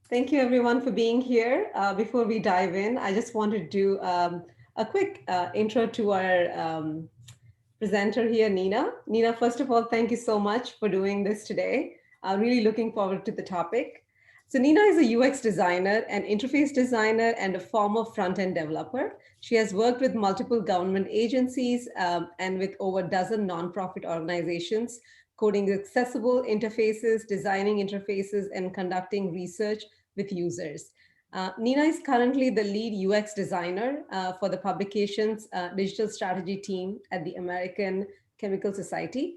Thank you everyone for being here. Before we dive in, I just want to do a quick intro to our presenter here, Nina. Nina, first of all, thank you so much for doing this today. Really looking forward to the topic. So Nina is a UX designer, an interface designer, and a former front-end developer. She has worked with multiple government agencies and with over a dozen nonprofit organizations, coding accessible interfaces, designing interfaces, and conducting research with users. Nina is currently the lead UX designer for the publication's digital strategy team at the American Chemical Society.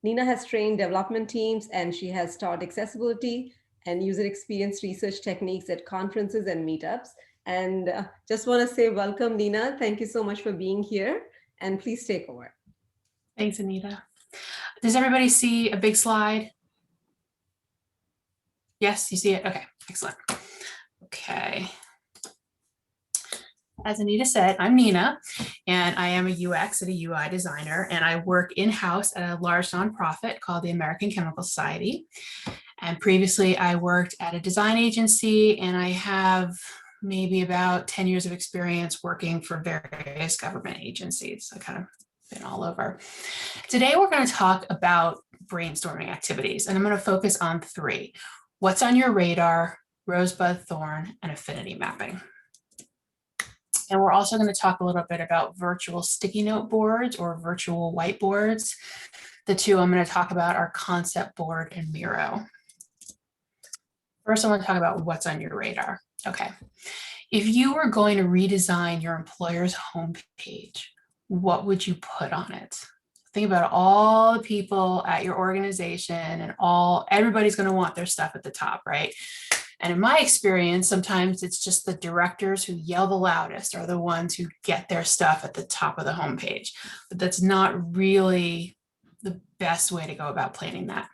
Nina has trained development teams and she has taught accessibility and user experience research techniques at conferences and meetups. And just want to say welcome, Nina. Thank you so much for being here. And please take over. Thanks, Anita. Does everybody see a big slide? Yes, you see it? Okay, excellent. Okay. As Anita said, I'm Nina, and I am a UX and a UI designer, and I work in-house at a large nonprofit called the American Chemical Society. And previously, I worked at a design agency, and I have maybe about 10 years of experience working for various government agencies. I kind of been all over. Today, we're going to talk about brainstorming activities, and I'm going to focus on three: what's on your radar, Rosebudthorne, and affinity mapping. And we're also going to talk a little bit about virtual sticky note boards or virtual whiteboards. The two I'm going to talk about are concept board and Miro. First, I want to talk about what's on your radar. Okay. If you were going to redesign your employer's homepage, what would you put on it? Think about all the people at your organization and everybody's going to want their stuff at the top, right? And in my experience, sometimes it's just the directors who yell the loudest are the ones who get their stuff at the top of the homepage. But that's not really the best way to go about planning that.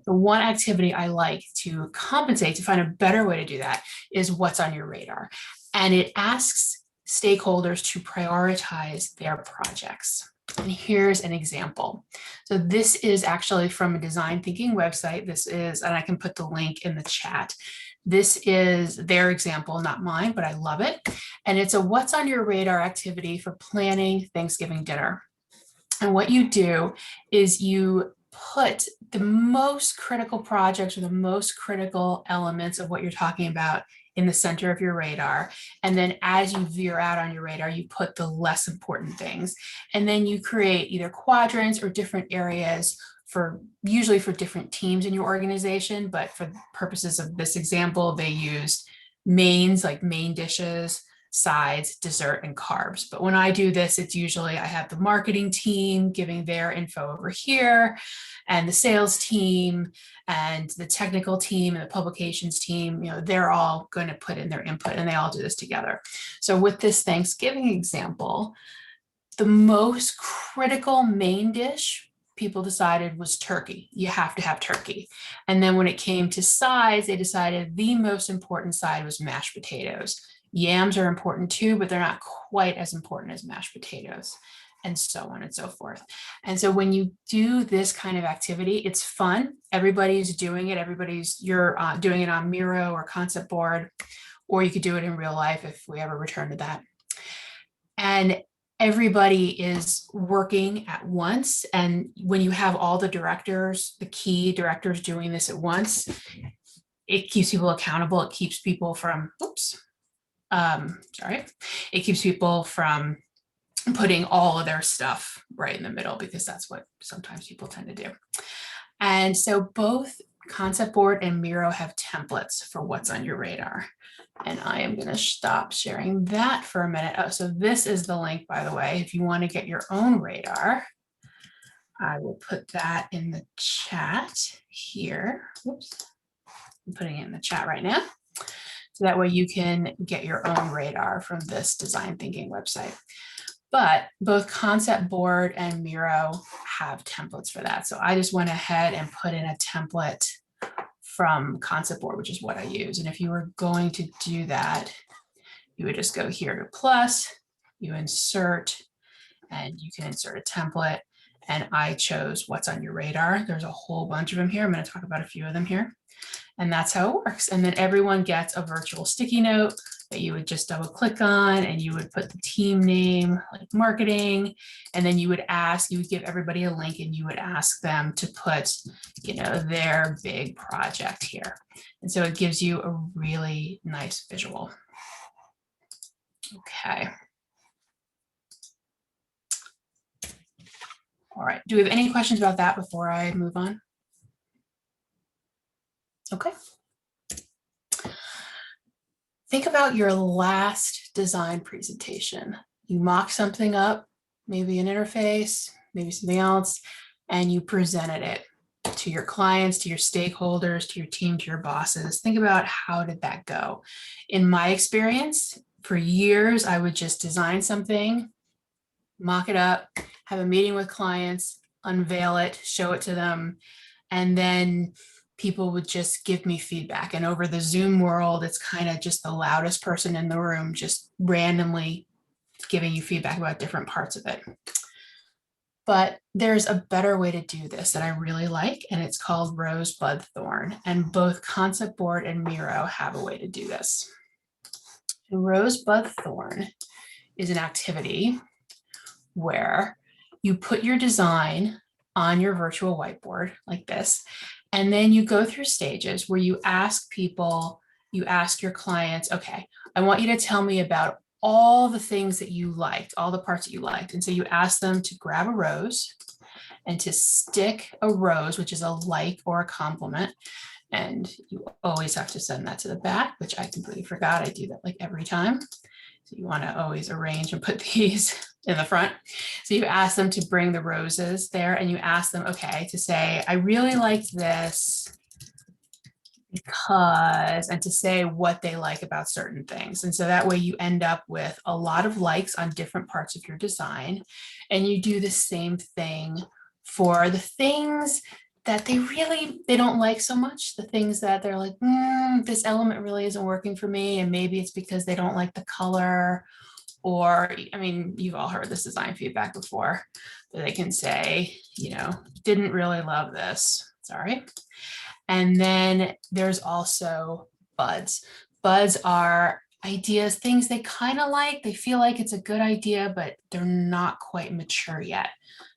The one activity I like to compensate, to find a better way to do that, is what's on your radar. And it asks stakeholders to prioritize their projects. And here's an example. So this is actually from a design thinking website. This is, and I can put the link in the chat. This is their example, not mine, but I love it. And it's a what's on your radar activity for planning Thanksgiving dinner. And what you do is you put the most critical projects or the most critical elements of what you're talking about in the center of your radar. And then as you veer out on your radar, you put the less important things. And then you create either quadrants or different areas usually for different teams in your organization. But for purposes of this example, they used mains, like main dishes, sides, dessert, and carbs. But when I do this, it's usually I have the marketing team giving their info over here, and the sales team and the technical team and the publications team, they're all going to put in their input and they all do this together. So with this Thanksgiving example, the most critical main dish people decided was turkey. You have to have turkey. And then when it came to sides, they decided the most important side was mashed potatoes. Yams are important too, but they're not quite as important as mashed potatoes, and so on and so forth. And so when you do this kind of activity, it's fun. Everybody's doing it. You're doing it on Miro or concept board, or you could do it in real life if we ever return to that. And everybody is working at once. And when you have all the directors, the key directors doing this at once, it keeps people accountable. It keeps people from, it keeps people from putting all of their stuff right in the middle, because that's what sometimes people tend to do. And so both concept board and Miro have templates for what's on your radar. And I am going to stop sharing that for a minute. Oh, so this is the link, by the way, if you want to get your own radar. I will put that in the chat here. Oops. I'm putting it in the chat right now. So that way you can get your own radar from this design thinking website. But both concept board and Miro have templates for that. So I just went ahead and put in a template from concept board, which is what I use. And if you were going to do that, you would just go here to plus, you insert, and you can insert a template. And I chose what's on your radar. There's a whole bunch of them here. I'm going to talk about a few of them here. And that's how it works. And then everyone gets a virtual sticky note that you would just double click on, and you would put the team name, like marketing, and then you would give everybody a link, and you would ask them to put, their big project here. And so it gives you a really nice visual. Okay. All right. Do we have any questions about that before I move on? Okay. Think about your last design presentation. You mock something up, maybe an interface, maybe something else, and you presented it to your clients, to your stakeholders, to your team, to your bosses. Think about, how did that go? In my experience, for years, I would just design something, mock it up, have a meeting with clients, unveil it, show it to them, and then people would just give me feedback. And over the Zoom world, it's kind of just the loudest person in the room, just randomly giving you feedback about different parts of it. But there's a better way to do this that I really like, and it's called Rosebudthorne. And both Concept Board and Miro have a way to do this. Rosebudthorne is an activity where you put your design on your virtual whiteboard like this, and then you go through stages where you ask people, you ask your clients, okay, I want you to tell me about all the things that you liked, all the parts that you liked. And so you ask them to grab a rose and to stick a rose, which is a like or a compliment. And you always have to send that to the back, which I completely forgot. I do that like every time. So you want to always arrange and put these in the front. So you ask them to bring the roses there, and you ask them, okay, to say, I really liked this because, and to say what they like about certain things. And so that way you end up with a lot of likes on different parts of your design. And you do the same thing for the things that they don't like so much, the things that they're like, this element really isn't working for me. And maybe it's because they don't like the color, or, I mean, you've all heard this design feedback before, that they can say, didn't really love this, sorry. And then there's also buds. Buds are ideas, things they kind of like, they feel like it's a good idea, but they're not quite mature yet.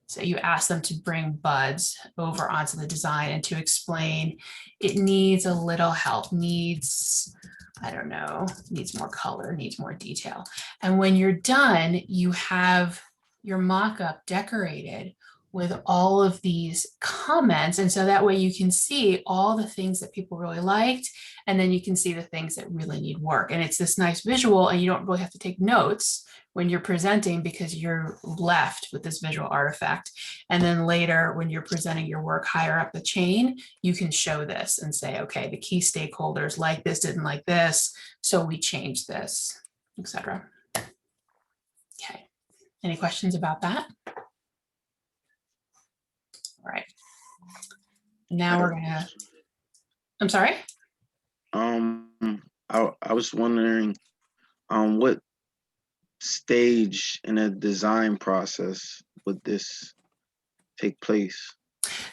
So you ask them to bring buds over onto the design and to explain it needs a little help, needs, I don't know, needs more color, needs more detail. And when you're done, you have your mock-up decorated with all of these comments. And so that way you can see all the things that people really liked, and then you can see the things that really need work. And it's this nice visual, and you don't really have to take notes when you're presenting, because you're left with this visual artifact. And then later, when you're presenting your work higher up the chain, you can show this and say, okay, the key stakeholders like this, didn't like this, so we changed this, etc. Okay, any questions about that? All right. Now we're gonna, I'm sorry? I was wondering, what stage in a design process would this take place?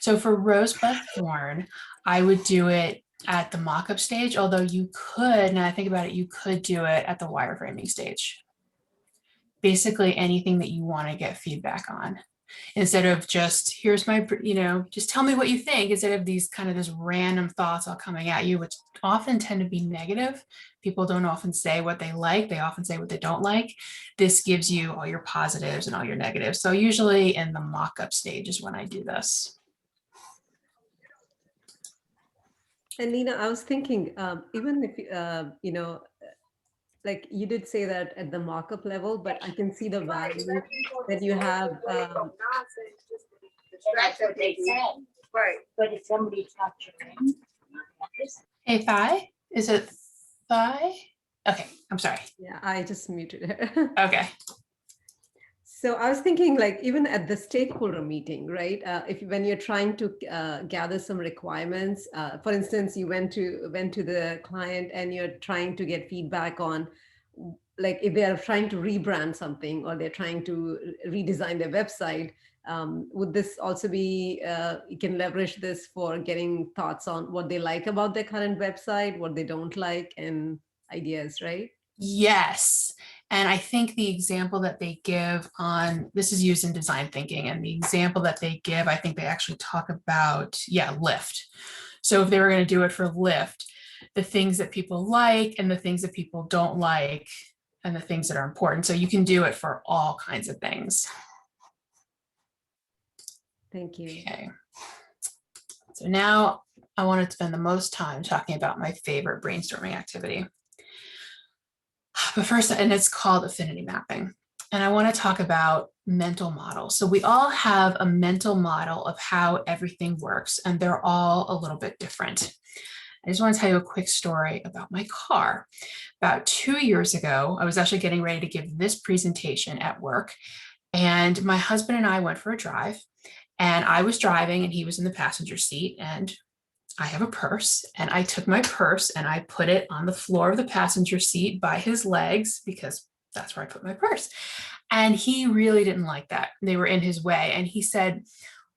So for Rosebudthorne, I would do it at the mock-up stage, although you could, now I think about it, you could do it at the wireframing stage. Basically anything that you want to get feedback on, instead of just, here's my, just tell me what you think, instead of these kind of this random thoughts all coming at you, which often tend to be negative. People don't often say what they like, they often say what they don't like. This gives you all your positives and all your negatives. So usually in the mock-up stage is when I do this. And Nina, I was thinking, even if, like you did say that at the markup level, but I can see the value that you have. That's what they said. Right. But if somebody touched your name. Hey, Thigh? Is it Thigh? Okay, I'm sorry. Yeah, I just muted her. Okay. So I was thinking, like, even at the stakeholder meeting, right? When you're trying to gather some requirements, for instance, you went to the client and you're trying to get feedback on, like, if they are trying to rebrand something or they're trying to redesign their website, Would this also be, you can leverage this for getting thoughts on what they like about their current website, what they don't like, and ideas, right? Yes. And I think the example that they give on, this is used in design thinking, and the example that they give, I think they actually talk about, yeah, Lyft. So if they were going to do it for Lyft, the things that people like and the things that people don't like and the things that are important. So you can do it for all kinds of things. Thank you. Okay. So now I want to spend the most time talking about my favorite brainstorming activity. But first, and it's called Affinity Mapping. And I want to talk about mental models. So we all have a mental model of how everything works, and they're all a little bit different. I just want to tell you a quick story about my car. About 2 years ago, I was actually getting ready to give this presentation at work, and my husband and I went for a drive, and I was driving and he was in the passenger seat, and I have a purse, and I took my purse and I put it on the floor of the passenger seat by his legs because that's where I put my purse. And he really didn't like that. They were in his way. And he said,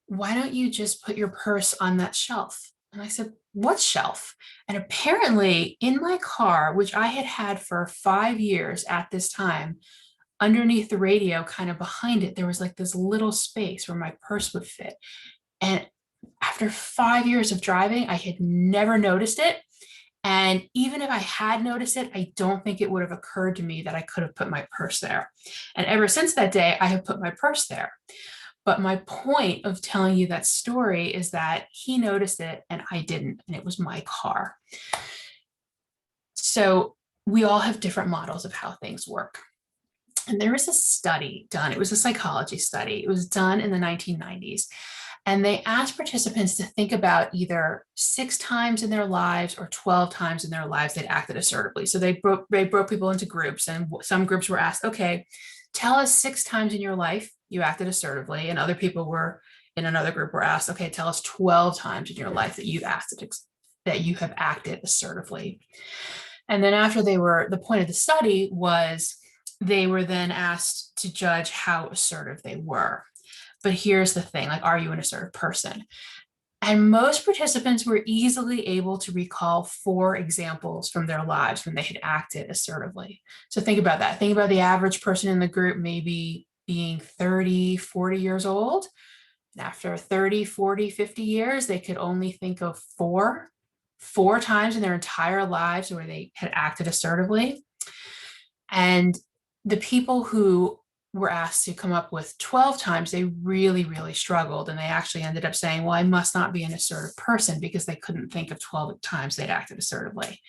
"Why don't you just put your purse on that shelf?" And I said, "What shelf?" And apparently in my car, which I had had for 5 years at this time, underneath the radio, kind of behind it, there was like this little space where my purse would fit. And after 5 years of driving, I had never noticed it. And even if I had noticed it, I don't think it would have occurred to me that I could have put my purse there. And ever since that day, I have put my purse there. But my point of telling you that story is that he noticed it and I didn't, and it was my car. So we all have different models of how things work. And there was a study done, it was a psychology study. It was done in the 1990s. And they asked participants to think about either 6 times in their lives or 12 times in their lives they'd acted assertively. So they broke people into groups, and some groups were asked, okay, tell us 6 times in your life you acted assertively. And other people were in another group were asked, okay, tell us 12 times in your life that you have acted assertively. And then after the point of the study was they were then asked to judge how assertive they were. But here's the thing, like, are you an assertive person? And most participants were easily able to recall 4 examples from their lives when they had acted assertively. So think about that. Think about the average person in the group maybe being 30, 40 years old. And after 30, 40, 50 years, they could only think of four times in their entire lives where they had acted assertively. And the people who were asked to come up with 12 times, they really, really struggled. And they actually ended up saying, well, I must not be an assertive person, because they couldn't think of 12 times they'd acted assertively.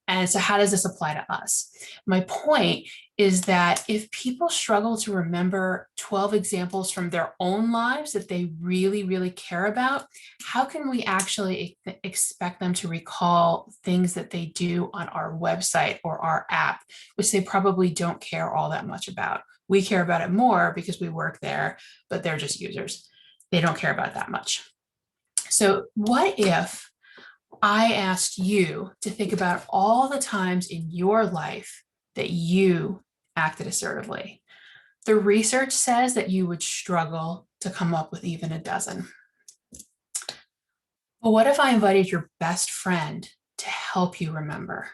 And so how does this apply to us? My point is that if people struggle to remember 12 examples from their own lives that they really, really care about, how can we actually expect them to recall things that they do on our website or our app, which they probably don't care all that much about? We care about it more because we work there, but they're just users. They don't care about that much. So what if I asked you to think about all the times in your life that you acted assertively? The research says that you would struggle to come up with even a dozen. But what if I invited your best friend to help you remember?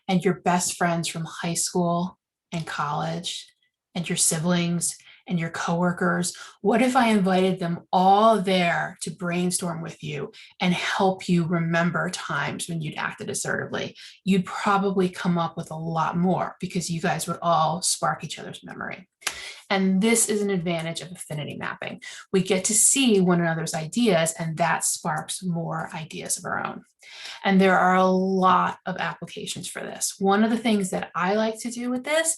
And your best friends from high school and college, and your siblings and your coworkers? What if I invited them all there to brainstorm with you and help you remember times when you'd acted assertively? You'd probably come up with a lot more, because you guys would all spark each other's memory. And this is an advantage of affinity mapping. We get to see one another's ideas, and that sparks more ideas of our own. And there are a lot of applications for this. One of the things that I like to do with this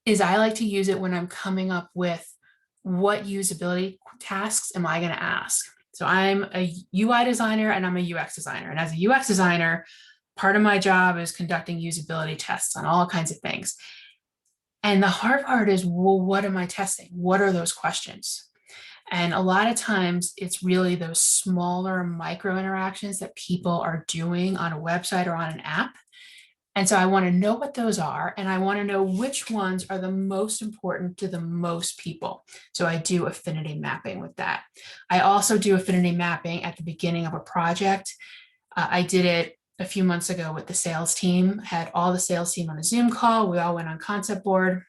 is I like to use it when I'm coming up with what usability tasks am I going to ask. So I'm a UI designer and I'm a UX designer. And as a UX designer, part of my job is conducting usability tests on all kinds of things. And the hard part is, well, what am I testing? What are those questions? And a lot of times it's really those smaller micro interactions that people are doing on a website or on an app. And so I want to know what those are, and I want to know which ones are the most important to the most people. So I do affinity mapping with that. I also do affinity mapping at the beginning of a project. I did it a few months ago with the sales team, had all the sales team on a Zoom call. We all went on concept board,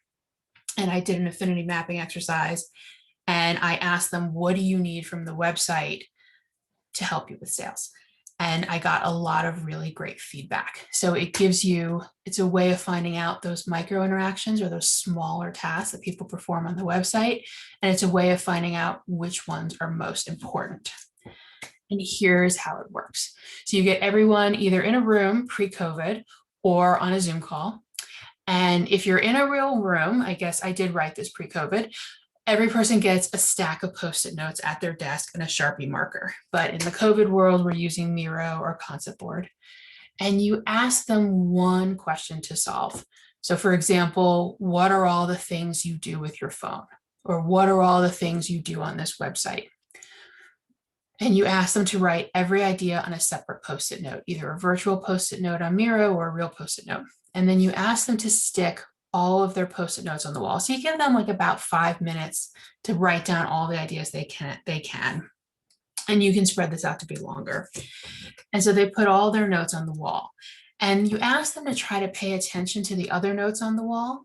and I did an affinity mapping exercise. And I asked them, what do you need from the website to help you with sales? And I got a lot of really great feedback. So it gives you, it's a way of finding out those micro interactions or those smaller tasks that people perform on the website. And it's a way of finding out which ones are most important. And here's how it works. So you get everyone either in a room pre-COVID or on a Zoom call. And if you're in a real room, I guess I did write this pre-COVID, every person gets a stack of Post-it notes at their desk and a Sharpie marker. But in the COVID world, we're using Miro or concept board. And you ask them one question to solve. So for example, what are all the things you do with your phone? Or what are all the things you do on this website? And you ask them to write every idea on a separate Post-it note, either a virtual Post-it note on Miro or a real Post-it note. And then you ask them to stick all of their Post-it notes on the wall. So you give them like about 5 minutes to write down all the ideas they can. And you can spread this out to be longer. And so they put all their notes on the wall. And you ask them to try to pay attention to the other notes on the wall.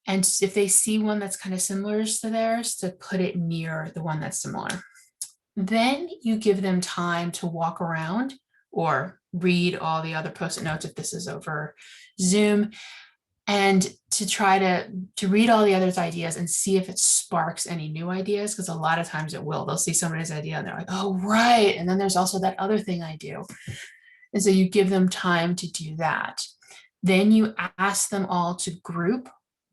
And if they see one that's kind of similar to theirs, to put it near the one that's similar. Then you give them time to walk around or read all the other Post-it notes if this is over Zoom, and to try to read all the other ideas and see if it sparks any new ideas, because a lot of times it will. They'll see somebody's idea and they're like, oh, right. And then there's also that other thing I do. And so you give them time to do that. Then you ask them all to group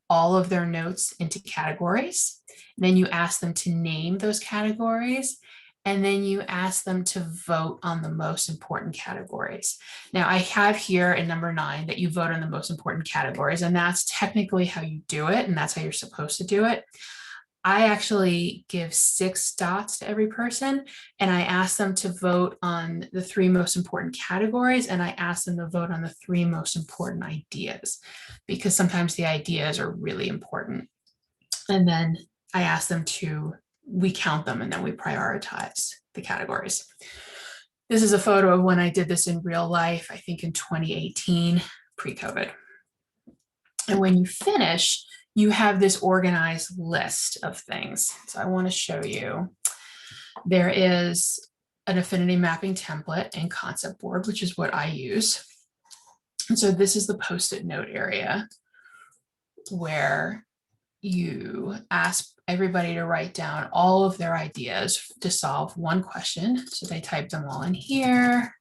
all of their notes into categories. Then you ask them to name those categories. And then you ask them to vote on the most important categories. Now I have here in number 9 that you vote on the most important categories, and that's technically how you do it. And that's how you're supposed to do it. I actually give 6 dots to every person, and I ask them to vote on the 3 most important categories. And I ask them to vote on the 3 most important ideas, because sometimes the ideas are really important. And then I ask them to, we count them and then we prioritize the categories. This is a photo of when I did this in real life, I think in 2018, pre-COVID. And when you finish, you have this organized list of things. So I want to show you. There is an affinity mapping template in concept board, which is what I use. And so this is the Post-it note area where you ask everybody to write down all of their ideas to solve one question. So they type them all in here.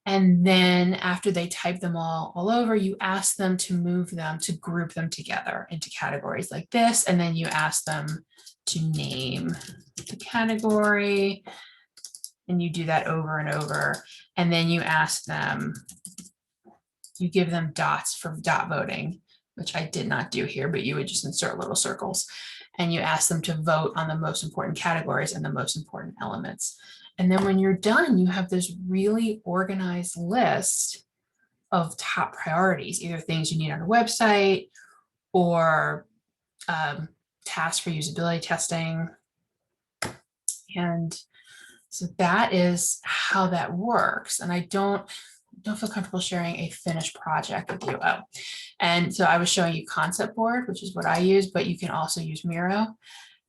And then after they type them all over, you ask them to move them, to group them together into categories like this. And then you ask them to name the category. And you do that over and over. And then you ask them, you give them dots for dot voting, which I did not do here, but you would just insert little circles. And you ask them to vote on the most important categories and the most important elements. And then when you're done, you have this really organized list of top priorities, either things you need on a website or tasks for usability testing. And so that is how that works. And I don't feel comfortable sharing a finished project with you. Oh, and so I was showing you concept board, which is what I use, but you can also use Miro.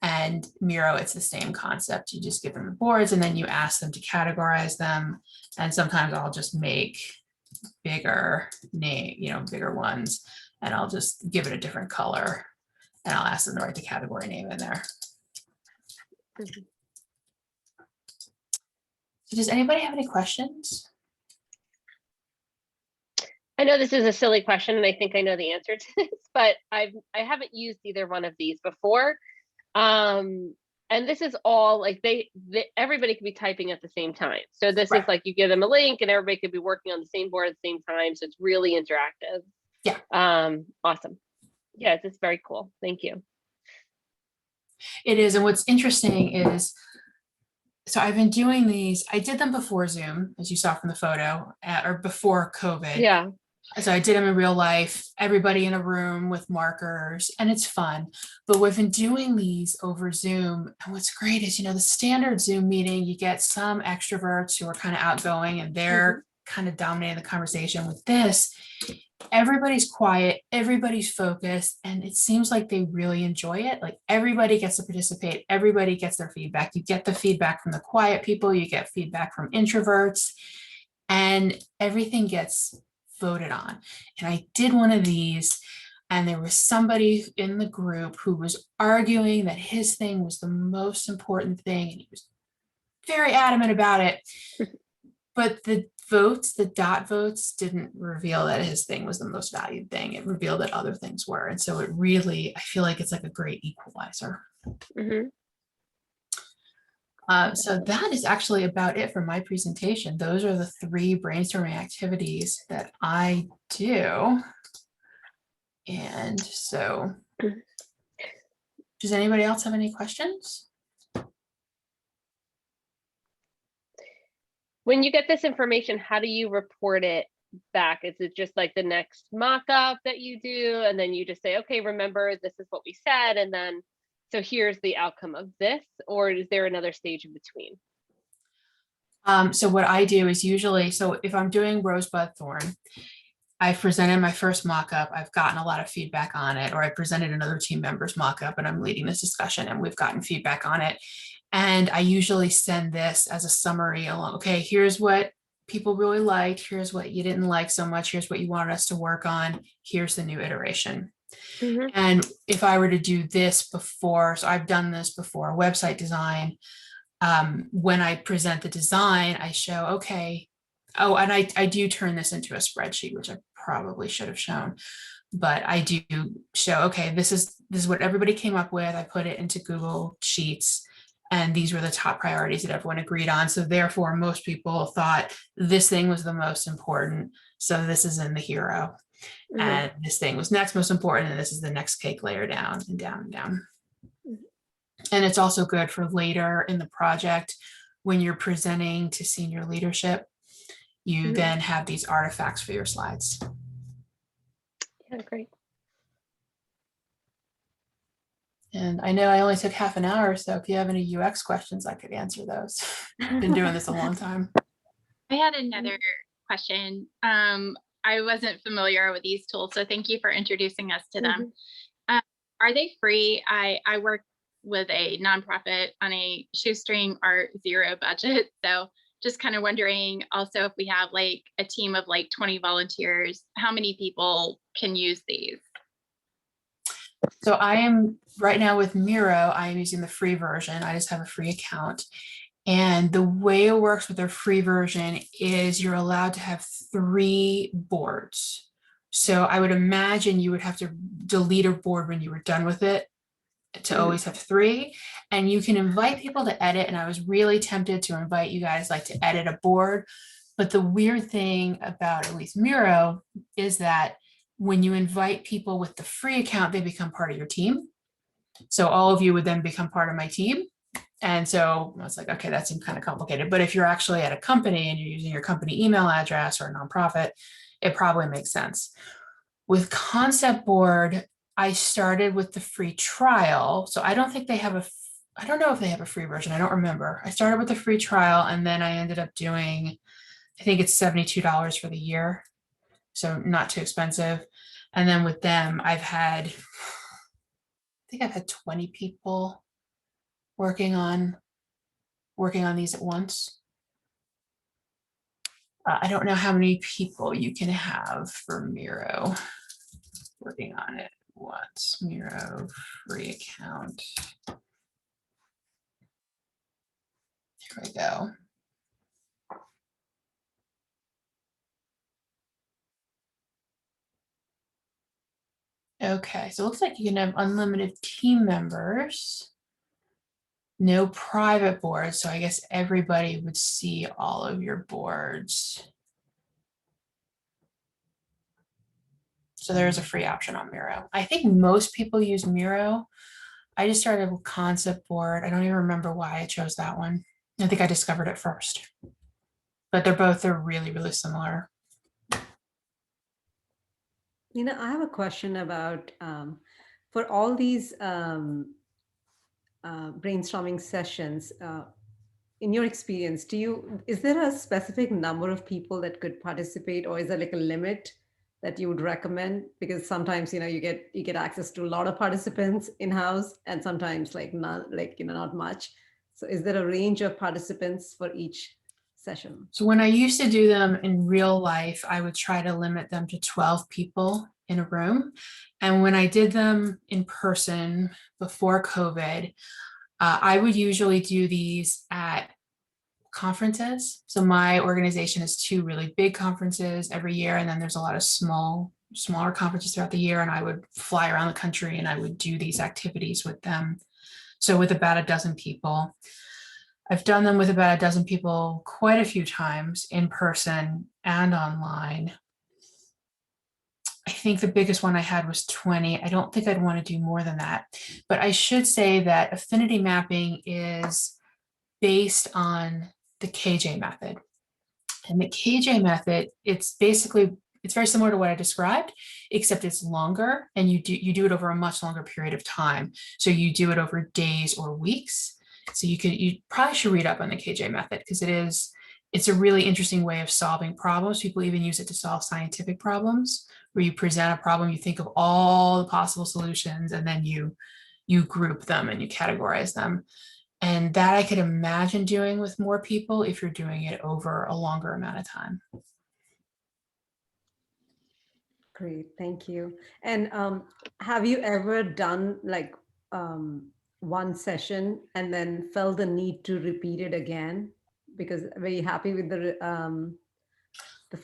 And Miro, it's the same concept. You just give them the boards and then you ask them to categorize them. And sometimes I'll just make bigger bigger ones, and I'll just give it a different color and I'll ask them to write the category name in there. So does anybody have any questions? I know this is a silly question and I think I know the answer to this, but I haven't used either one of these before. And this is all like everybody could be typing at the same time. So this is like you give them a link and everybody could be working on the same board at the same time. So it's really interactive. Yeah. Awesome. Yeah, it's very cool. Thank you. It is. And what's interesting is, so I've been doing these, I did them before Zoom, as you saw from the photo, or before COVID. Yeah. So I did them in real life, everybody in a room with markers, and it's fun. But we've been doing these over Zoom. And what's great is, the standard Zoom meeting, you get some extroverts who are kind of outgoing and they're kind of dominating the conversation. With this, everybody's quiet, everybody's focused, and it seems like they really enjoy it. Like everybody gets to participate, everybody gets their feedback. You get the feedback from the quiet people, you get feedback from introverts, and everything gets voted on. And I did one of these, and there was somebody in the group who was arguing that his thing was the most important thing, and he was very adamant about it. But the dot votes didn't reveal that his thing was the most valued thing. It revealed that other things were. And so it really, I feel like it's like a great equalizer. So that is actually about it for my presentation. Those are the 3 brainstorming activities that I do. And so, does anybody else have any questions? When you get this information, how do you report it back? Is it just like the next mock-up that you do, and then you just say, okay, remember, this is what we said, and then so here's the outcome of this, or is there another stage in between? So what I do is usually, so if I'm doing Rosebudthorne, I've presented my first mock-up, I've gotten a lot of feedback on it, or I presented another team member's mock-up and I'm leading this discussion and we've gotten feedback on it. And I usually send this as a summary along, okay, here's what people really liked, here's what you didn't like so much, here's what you wanted us to work on, here's the new iteration. And if I were to do this before, so I've done this before, website design, when I present the design, I show, okay, oh, and I do turn this into a spreadsheet, which I probably should have shown, but I do show, okay, this is what everybody came up with. I put it into Google Sheets, and these were the top priorities that everyone agreed on. So therefore, most people thought this thing was the most important. So this is in the hero. And this thing was next most important, and this is the next cake layer down and down and down. And it's also good for later in the project when you're presenting to senior leadership, you then have these artifacts for your slides. Yeah, great. And I know I only took half an hour, so if you have any UX questions, I could answer those. Been doing this a long time. I had another question. I wasn't familiar with these tools, so thank you for introducing us to them. Are they free? I work with a nonprofit on a shoestring or zero budget, so just kind of wondering also if we have like a team of like 20 volunteers, how many people can use these? So I am right now with Miro, I am using the free version. I just have a free account. And the way it works with their free version is you're allowed to have 3 boards. So I would imagine you would have to delete a board when you were done with it to always have 3. And you can invite people to edit. And I was really tempted to invite you guys like to edit a board. But the weird thing about at least Miro is that when you invite people with the free account, they become part of your team. So all of you would then become part of my team. And so I was like, okay, that seemed kind of complicated. But if you're actually at a company and you're using your company email address or a nonprofit, it probably makes sense. With Concept Board, I started with the free trial. So I don't think they have I don't know if they have a free version. I don't remember. I started with the free trial and then I ended up doing, I think it's $72 for the year. So not too expensive. And then with them, I think I've had 20 people working on these at once. I don't know how many people you can have for Miro working on it once. Miro free account. Here we go. Okay, so it looks like you can have unlimited team members. No private boards, so I guess everybody would see all of your boards. So there is a free option on Miro. I think most people use Miro. I just started with Concept Board. I don't even remember why I chose that one. I think I discovered it first. But they're really, really similar. Nina, I have a question about for all these brainstorming sessions. In your experience, is there a specific number of people that could participate, or is there like a limit that you would recommend? Because sometimes you get access to a lot of participants in house, and sometimes like not not much. So is there a range of participants for each session? So when I used to do them in real life, I would try to limit them to 12 people in a room. And when I did them in person before COVID, I would usually do these at conferences. So my organization has two really big conferences every year, and then there's a lot of smaller conferences throughout the year. And I would fly around the country and I would do these activities with them. So with about a dozen people. I've done them with about a dozen people quite a few times in person and online. I think the biggest one I had was 20. I don't think I'd want to do more than that. But I should say that affinity mapping is based on the KJ method. And the KJ method, it's very similar to what I described, except it's longer, and you do it over a much longer period of time. So you do it over days or weeks. So you probably should read up on the KJ method, because it's a really interesting way of solving problems. People even use it to solve scientific problems, where you present a problem, you think of all the possible solutions, and then you group them and you categorize them. And that I could imagine doing with more people if you're doing it over a longer amount of time. Great, thank you. And have you ever done like one session and then felt the need to repeat it again? Because were you happy with the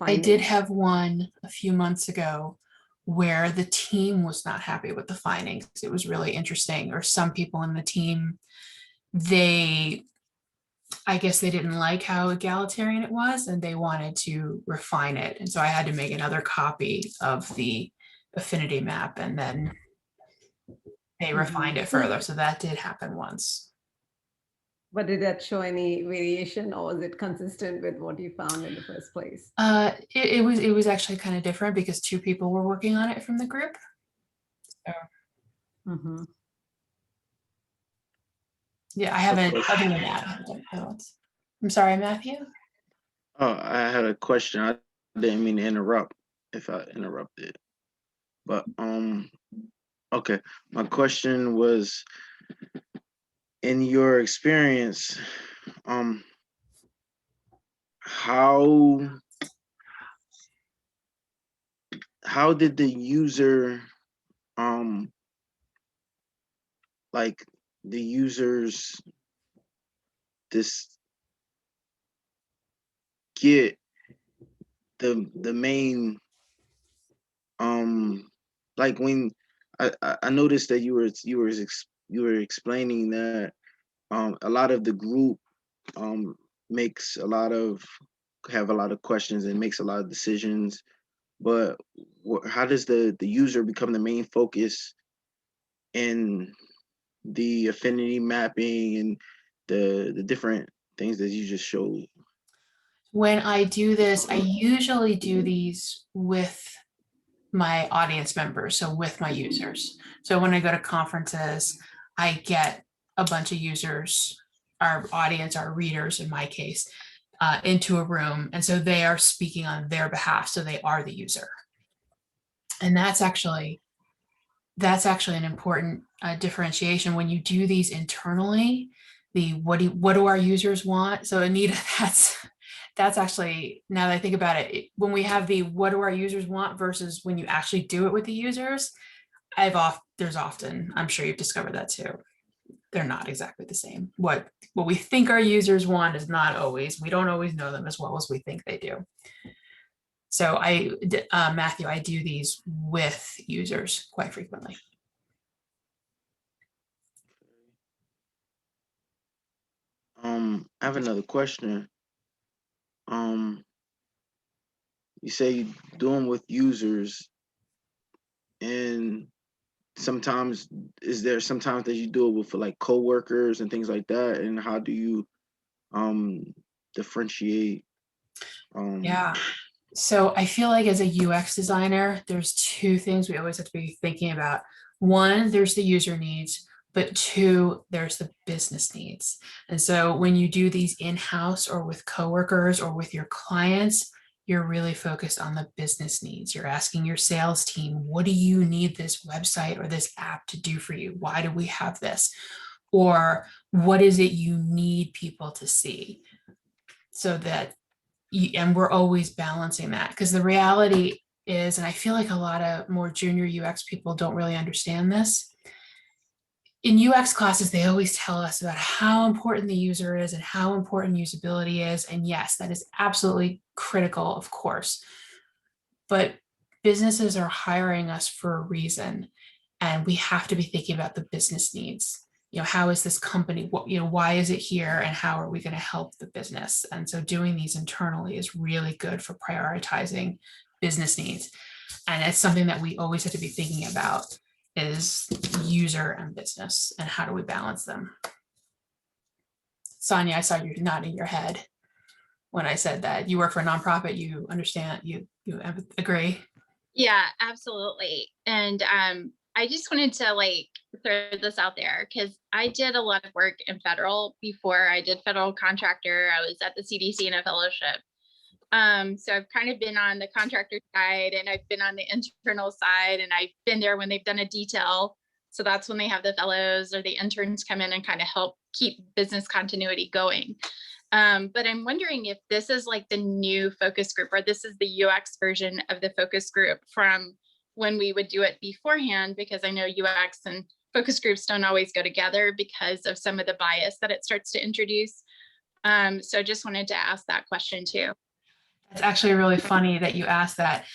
I did findings? have one a few months ago where the team was not happy with the findings. It was really interesting. Or some people in the team, I guess they didn't like how egalitarian it was, and they wanted to refine it. And so I had to make another copy of the affinity map, and then they refined it further. So that did happen once. But did that show any variation, or was it consistent with what you found in the first place? It was actually kind of different because two people were working on it from the group. So, yeah, I haven't, other than that, I haven't done it once. I'm sorry, Matthew. Oh, I had a question. I didn't mean to interrupt if I interrupted. But okay. My question was, in your experience, how did the user like the users get the main like when I noticed that you were explaining that a lot of the group makes have a lot of questions and makes a lot of decisions, but how does the user become the main focus in the affinity mapping and the different things that you just showed? When I do this, I usually do these with my audience members, so with my users. So when I go to conferences, I get a bunch of users, our audience, our readers in my case, into a room. And so they are speaking on their behalf. So they are the user. And that's actually an important differentiation. When you do these internally, what do our users want? So Anita, that's actually, now that I think about it, when we have the what do our users want versus when you actually do it with the users, there's often, I'm sure you've discovered that too, they're not exactly the same. What we think our users want is not always, we don't always know them as well as we think they do. So Matthew, I do these with users quite frequently. I have another question. You say you do them with users, and sometimes sometimes that you do it with like coworkers and things like that, and how do you differentiate? Yeah, So I feel like as a UX designer, there's two things we always have to be thinking about. One, there's the user needs, but two, there's the business needs. And so when you do these in-house or with coworkers or with your clients, you're really focused on the business needs. You're asking your sales team, what do you need this website or this app to do for you? Why do we have this? Or what is it you need people to see? So that and we're always balancing that, because the reality is, and I feel like a lot of more junior UX people don't really understand this. In UX classes, they always tell us about how important the user is and how important usability is. And yes, that is absolutely critical, of course. But businesses are hiring us for a reason, and we have to be thinking about the business needs. How is this company, why is it here, and how are we going to help the business? And so doing these internally is really good for prioritizing business needs. And it's something that we always have to be thinking about, is user and business, and how do we balance them? Sonia, I saw you nodding your head when I said that. You work for a nonprofit, you understand, you agree? Yeah, absolutely. And I just wanted to like throw this out there because I did a lot of work in federal before I did federal contractor. I was at the CDC in a fellowship. So I've kind of been on the contractor side, and I've been on the internal side, and I've been there when they've done a detail. So that's when they have the fellows or the interns come in and kind of help keep business continuity going. But I'm wondering if this is like the new focus group, or this is the UX version of the focus group from when we would do it beforehand, because I know UX and focus groups don't always go together because of some of the bias that it starts to introduce. So just wanted to ask that question too. It's actually really funny that you asked that.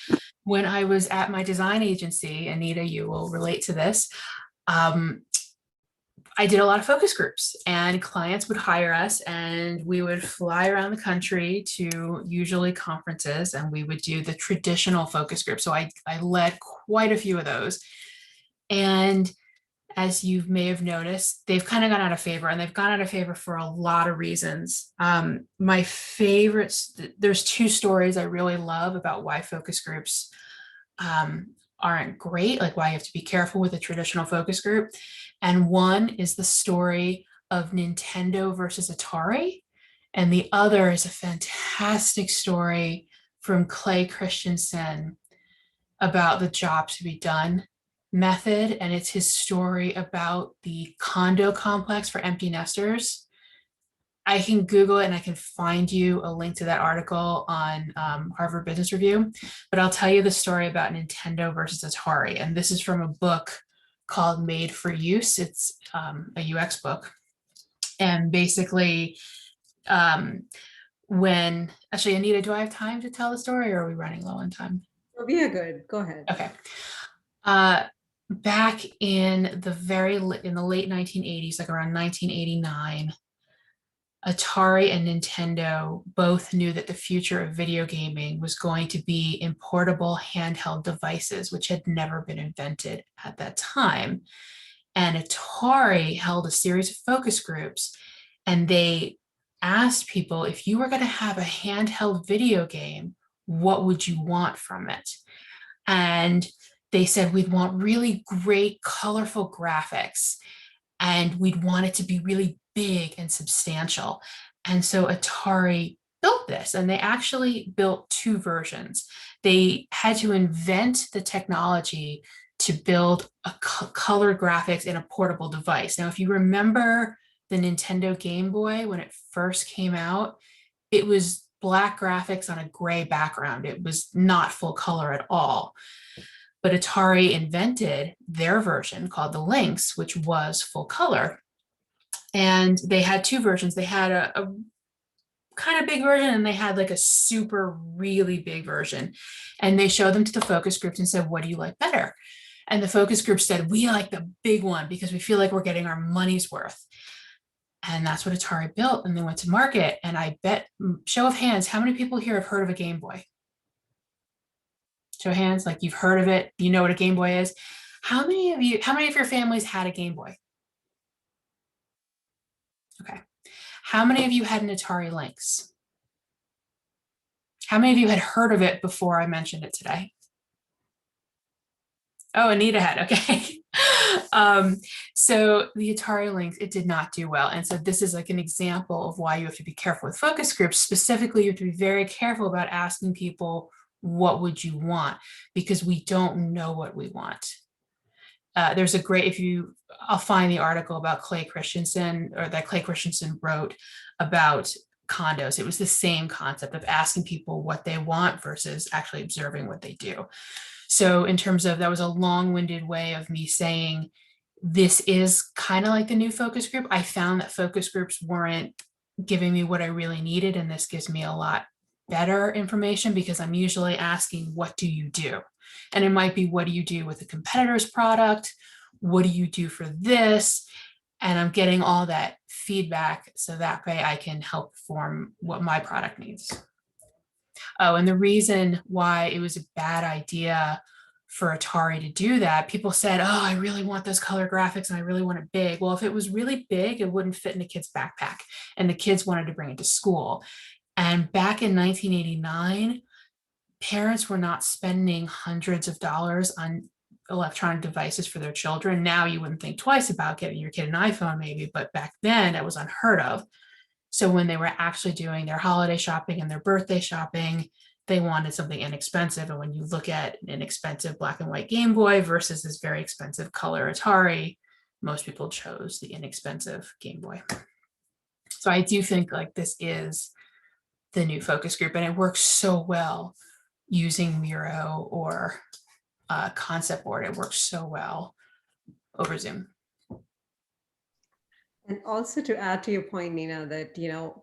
When I was at my design agency, Anita, you will relate to this. I did a lot of focus groups, and clients would hire us, and we would fly around the country to usually conferences, and we would do the traditional focus group. So I led quite a few of those. And as you may have noticed, they've kind of gone out of favor, and they've gone out of favor for a lot of reasons. My favorites, there's two stories I really love about why focus groups aren't great, like why you have to be careful with a traditional focus group. And one is the story of Nintendo versus Atari. And the other is a fantastic story from Clay Christensen about the job to be done method. And it's his story about the condo complex for empty nesters. I can Google it and I can find you a link to that article on Harvard Business Review, but I'll tell you the story about Nintendo versus Atari. And this is from a book called Made for Use. It's a UX book. And basically, actually, Anita, do I have time to tell the story, or are we running low on time? Oh, we are good. Go ahead. Okay. Back in the late 1980s, like around 1989, Atari and Nintendo both knew that the future of video gaming was going to be in portable handheld devices, which had never been invented at that time. And Atari held a series of focus groups, and they asked people, if you were going to have a handheld video game, what would you want from it? And they said, we'd want really great, colorful graphics, and we'd want it to be really big and substantial. And so Atari built this, and they actually built two versions. They had to invent the technology to build a color graphics in a portable device. Now, if you remember the Nintendo Game Boy, when it first came out, it was black graphics on a gray background. It was not full color at all. But Atari invented their version called the Lynx, which was full color. And they had two versions. They had a kind of big version, and they had like a super really big version. And they showed them to the focus groups and said, what do you like better? And the focus group said, we like the big one because we feel like we're getting our money's worth. And that's what Atari built, and they went to market. And I bet, show of hands, how many people here have heard of a Game Boy? Show of hands, like you've heard of it, you know what a Game Boy is. How many of your families had a Game Boy? Okay. How many of you had an Atari Lynx? How many of you had heard of it before I mentioned it today? Oh, Anita had, okay. So the Atari Lynx, it did not do well. And so this is like an example of why you have to be careful with focus groups. Specifically, you have to be very careful about asking people, what would you want? Because we don't know what we want. There's a great, I'll find the article about Clay Christensen, or that Clay Christensen wrote about condos. It was the same concept of asking people what they want versus actually observing what they do. So in terms of, that was a long-winded way of me saying, this is kind of like the new focus group. I found that focus groups weren't giving me what I really needed. And this gives me a lot better information, because I'm usually asking, what do you do? And it might be, what do you do with a competitor's product? What do you do for this? And I'm getting all that feedback, so that way I can help form what my product needs. Oh, and the reason why it was a bad idea for Atari to do that, people said, oh, I really want those color graphics and I really want it big. Well, if it was really big, it wouldn't fit in a kid's backpack, and the kids wanted to bring it to school. And back in 1989, parents were not spending hundreds of dollars on electronic devices for their children. Now you wouldn't think twice about getting your kid an iPhone maybe, but back then it was unheard of. So when they were actually doing their holiday shopping and their birthday shopping, they wanted something inexpensive. And when you look at an inexpensive black and white Game Boy versus this very expensive color Atari, most people chose the inexpensive Game Boy. So I do think like this is the new focus group, and it works so well using Miro or Concept Board. It works so well over Zoom. And also to add to your point, Nina, that,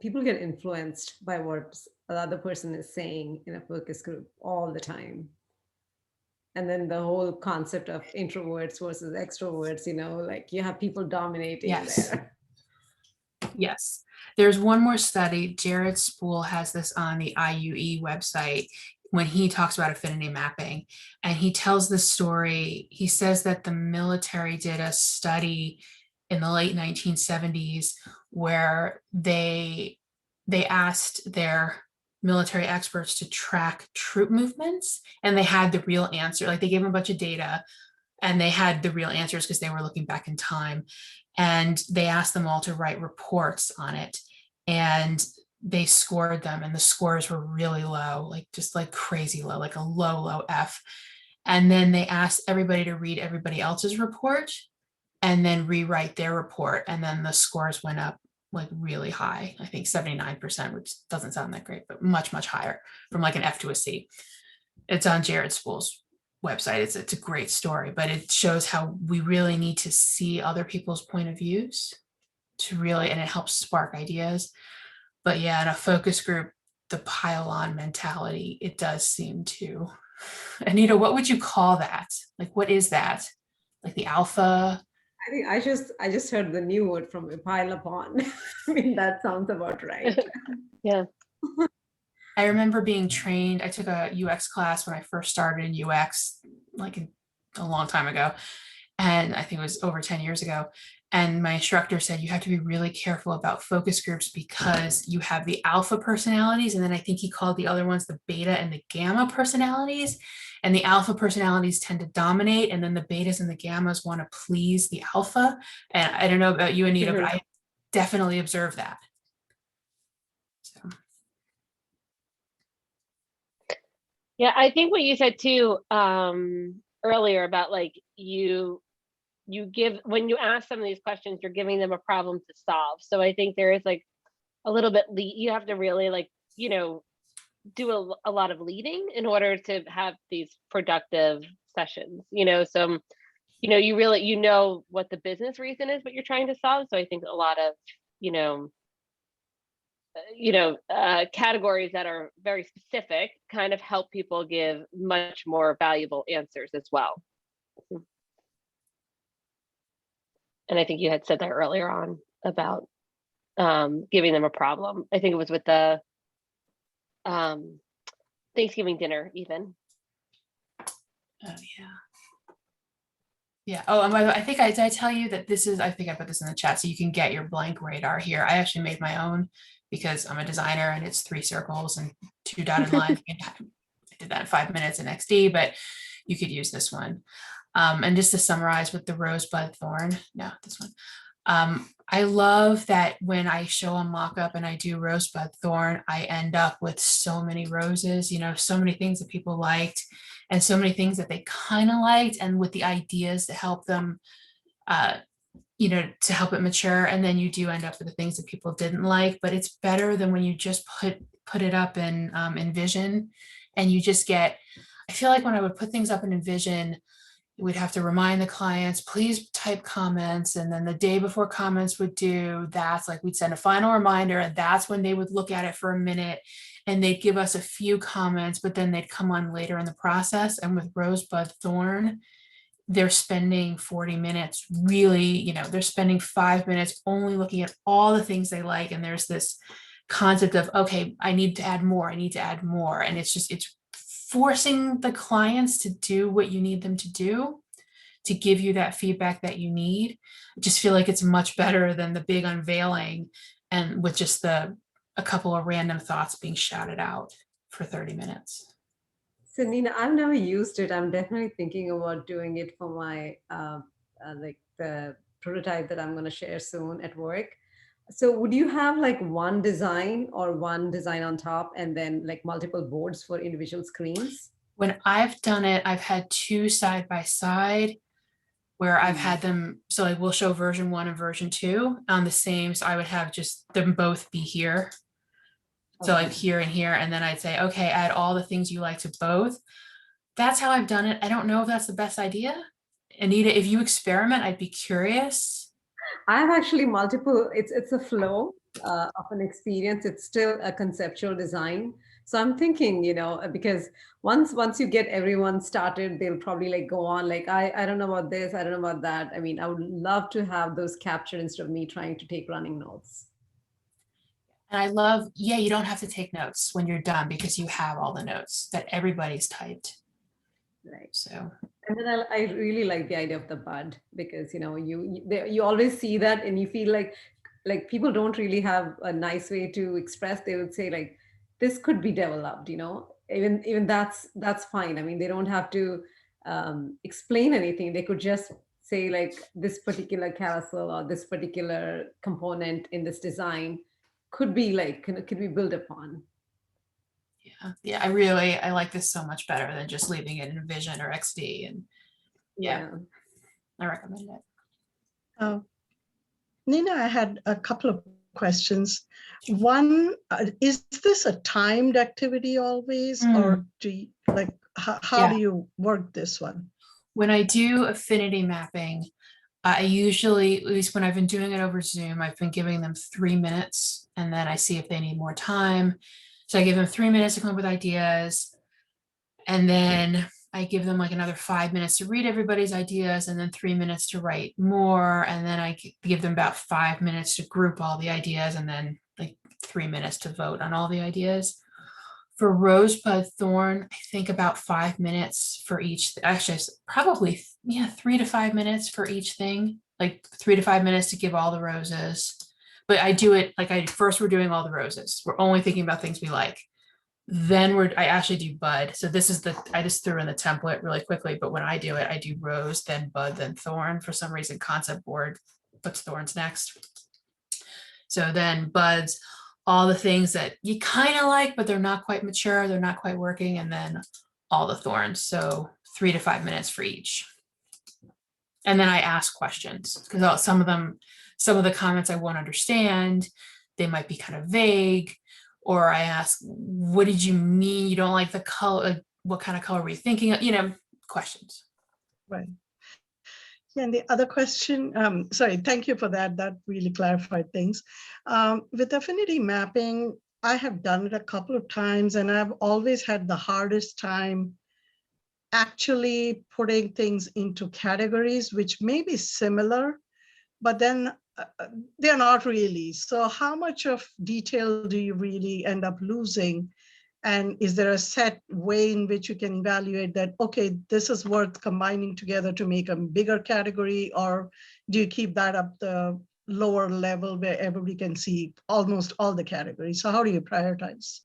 people get influenced by what the other person is saying in a focus group all the time. And then the whole concept of introverts versus extroverts, like you have people dominating there. Yes. There's one more study. Jared Spool has this on the IUE website when he talks about affinity mapping, and he tells the story. He says that the military did a study in the late 1970s where they asked their military experts to track troop movements, and they had the real answer. Like, they gave them a bunch of data and they had the real answers because they were looking back in time, and they asked them all to write reports on it, and they scored them, and the scores were really low, like just like crazy low, like a low F. And then they asked everybody to read everybody else's report and then rewrite their report, and then the scores went up like really high. I think 79%, which doesn't sound that great, but much higher, from like an F to a C. It's on Jared Spool's website. It's a great story, but it shows how we really need to see other people's point of views to really, and it helps spark ideas. But yeah, in a focus group, the pile-on mentality, it does seem to. Anita, what would you call that? Like, what is that? Like the alpha? I think I just heard the new word from pile upon. I mean, that sounds about right. Yeah. I remember being trained. I took a UX class when I first started in UX, like a long time ago. And I think it was over 10 years ago. And my instructor said, you have to be really careful about focus groups because you have the alpha personalities. And then I think he called the other ones the beta and the gamma personalities. And the alpha personalities tend to dominate. And then the betas and the gammas want to please the alpha. And I don't know about you, Anita, but I definitely observed that. So. Yeah, I think what you said too earlier about like you give, when you ask some of these questions, you're giving them a problem to solve. So I think there is like a little bit you have to really like, do a lot of leading in order to have these productive sessions, so you really what the business reason is, what you're trying to solve. So I think a lot of categories that are very specific kind of help people give much more valuable answers as well. And I think you had said that earlier on about giving them a problem. I think it was with the Thanksgiving dinner even. Oh yeah. Yeah. Oh, and by the way, I think did I tell you that this is, I think I put this in the chat so you can get your blank radar here. I actually made my own because I'm a designer and it's 3 circles and 2 dotted lines. I did that in 5 minutes in XD, but you could use this one. And just to summarize with the Rosebud Thorn, no, this one. I love that when I show a mock-up and I do Rosebud Thorn, I end up with so many roses, you know, so many things that people liked and so many things that they kind of liked, and with the ideas to help them, you know, to help it mature. And then you do end up with the things that people didn't like, but it's better than when you just put it up in Envision and you just get, I feel like when I would put things up in Envision, we'd have to remind the clients, please type comments. And then the day before comments would due, that's like, we'd send a final reminder, and that's when they would look at it for a minute and they'd give us a few comments, but then they'd come on later in the process. And with Rosebud Thorn, they're spending 40 minutes really, you know, they're spending 5 minutes only looking at all the things they like. And there's this concept of, okay, I need to add more, I need to add more. And it's just, it's forcing the clients to do what you need them to do to give you that feedback that you need. I just feel like it's much better than the big unveiling and with just a couple of random thoughts being shouted out for 30 minutes. So Nina, I've never used it. I'm definitely thinking about doing it for my like the prototype that I'm going to share soon at work. So would you have like one design or one design on top and then like multiple boards for individual screens? When I've done it, I've had 2 side by side where I've had them, so I will show version 1 and version 2 on the same, so I would have just them both be here. So like here and here, and then I'd say, okay, add all the things you like to both. That's how I've done it. I don't know if that's the best idea. Anita, if you experiment, I'd be curious. I have actually multiple, it's a flow of an experience. It's still a conceptual design. So I'm thinking, you know, because once you get everyone started, they'll probably like go on like, I don't know about this, I don't know about that. I mean, I would love to have those captured instead of me trying to take running notes. And I love, yeah, you don't have to take notes when you're done because you have all the notes that everybody's typed. Right. So. And then I really like the idea of the bud because, you know, you always see that and you feel like people don't really have a nice way to express. They would say like, this could be developed, you know, even that's fine. I mean, they don't have to explain anything. They could just say like this particular carousel or this particular component in this design could be like, could be built upon. Yeah, I like this so much better than just leaving it in Vision or XD. And yeah. I recommend it. Nina, I had a couple of questions. One, is this a timed activity always, or do you, like, how do you work this one? When I do affinity mapping, I usually, at least when I've been doing it over Zoom, I've been giving them 3 minutes and then I see if they need more time. So I give them 3 minutes to come up with ideas. And then I give them like another 5 minutes to read everybody's ideas and then 3 minutes to write more. And then I give them about 5 minutes to group all the ideas and then like 3 minutes to vote on all the ideas. For Rosebud Thorn, I think about 5 minutes for each, actually probably, 3 to 5 minutes for each thing, like 3 to 5 minutes to give all the roses. But I do it like first we're doing all the roses. We're only thinking about things we like. Then I actually do bud. So this is I just threw in the template really quickly, but when I do it, I do rose, then bud, then thorn. For some reason, concept board puts thorns next. So then buds, all the things that you kind of like, but they're not quite mature, they're not quite working, and then all the thorns. So 3 to 5 minutes for each. And then I ask questions because some of the comments I won't understand, they might be kind of vague, or I ask, what did you mean? You don't like the color? What kind of color were you thinking of? You know, questions. Right. Yeah, and the other question, sorry, thank you for that. That really clarified things. With affinity mapping, I have done it a couple of times and I've always had the hardest time actually putting things into categories, which may be similar, but then they're not really. So how much of detail do you really end up losing? And is there a set way in which you can evaluate that, okay, this is worth combining together to make a bigger category, or do you keep that up the lower level where everybody can see almost all the categories. So how do you prioritize?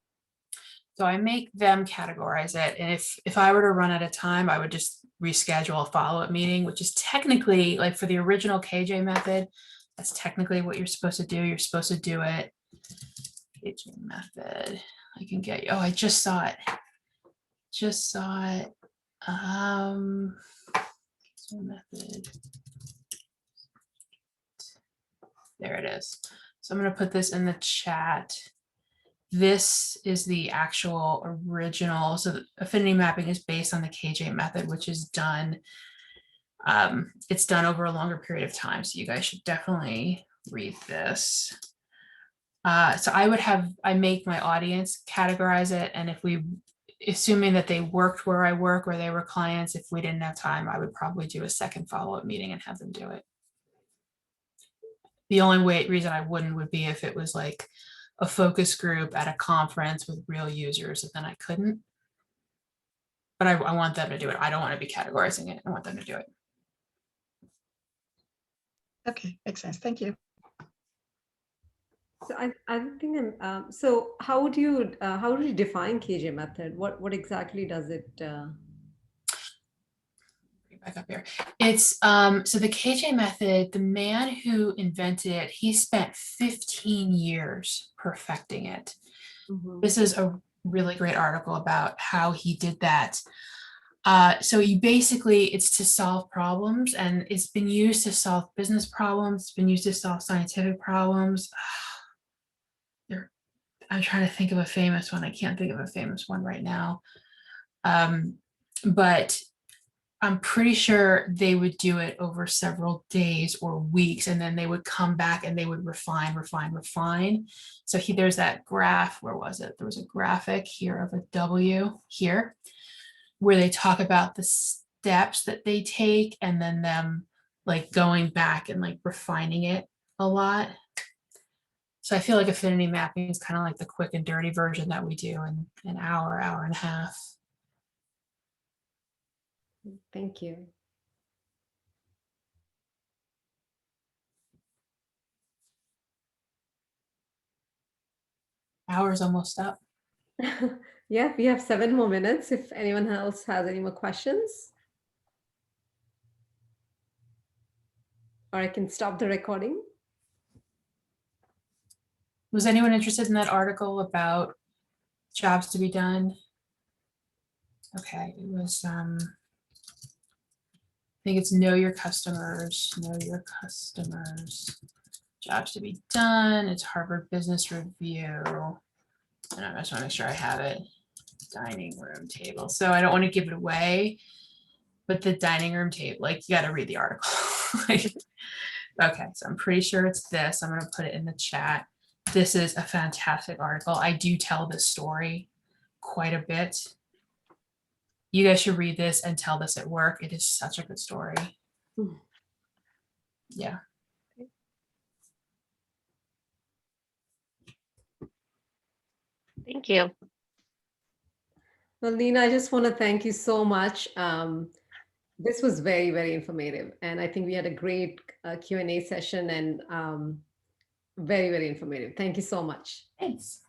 So I make them categorize it. And if I were to run out of time, I would just reschedule a follow-up meeting, which is technically like for the original KJ method, that's technically what you're supposed to do. You're supposed to do it. KJ method. I can get you. Oh, I just saw it. Just saw it. Method. There it is. So I'm going to put this in the chat. This is the actual original. So the affinity mapping is based on the KJ method, which is done. It's done over a longer period of time. So you guys should definitely read this. So I make my audience categorize it. And if we, assuming that they worked where I work or they were clients, if we didn't have time, I would probably do a second follow-up meeting and have them do it. The only reason I wouldn't would be if it was like a focus group at a conference with real users, and then I couldn't. But I want them to do it. I don't want to be categorizing it. I want them to do it. Okay, makes sense. Thank you. So I think so how do you define KJ method? What exactly does it? Back up here. It's so the KJ method, the man who invented it, he spent 15 years perfecting it. Mm-hmm. This is a really great article about how he did that. So you basically, it's to solve problems, and it's been used to solve business problems. It's been used to solve scientific problems. I'm trying to think of a famous one. I can't think of a famous one right now. But I'm pretty sure they would do it over several days or weeks, and then they would come back and they would refine. So there's that graph, where was it? There was a graphic here of a W here, where they talk about the steps that they take and then them like going back and like refining it a lot. So I feel like affinity mapping is kind of like the quick and dirty version that we do in an hour and a half. Thank you. Hour's almost up. Yeah, we have 7 more minutes. If anyone else has any more questions, or I can stop the recording. Was anyone interested in that article about jobs to be done? Okay, it was, I think it's know your customers, jobs to be done. It's Harvard Business Review. And I just want to make sure I have it. Dining room table. So I don't want to give it away, but the dining room table, like you got to read the article. Okay, so I'm pretty sure it's this. I'm going to put it in the chat. This is a fantastic article. I do tell this story quite a bit. You guys should read this and tell this at work. It is such a good story. Yeah. Thank you. Well, Nina, I just want to thank you so much. This was very, very informative. And I think we had a great Q&A session, and very, very informative. Thank you so much. Thanks.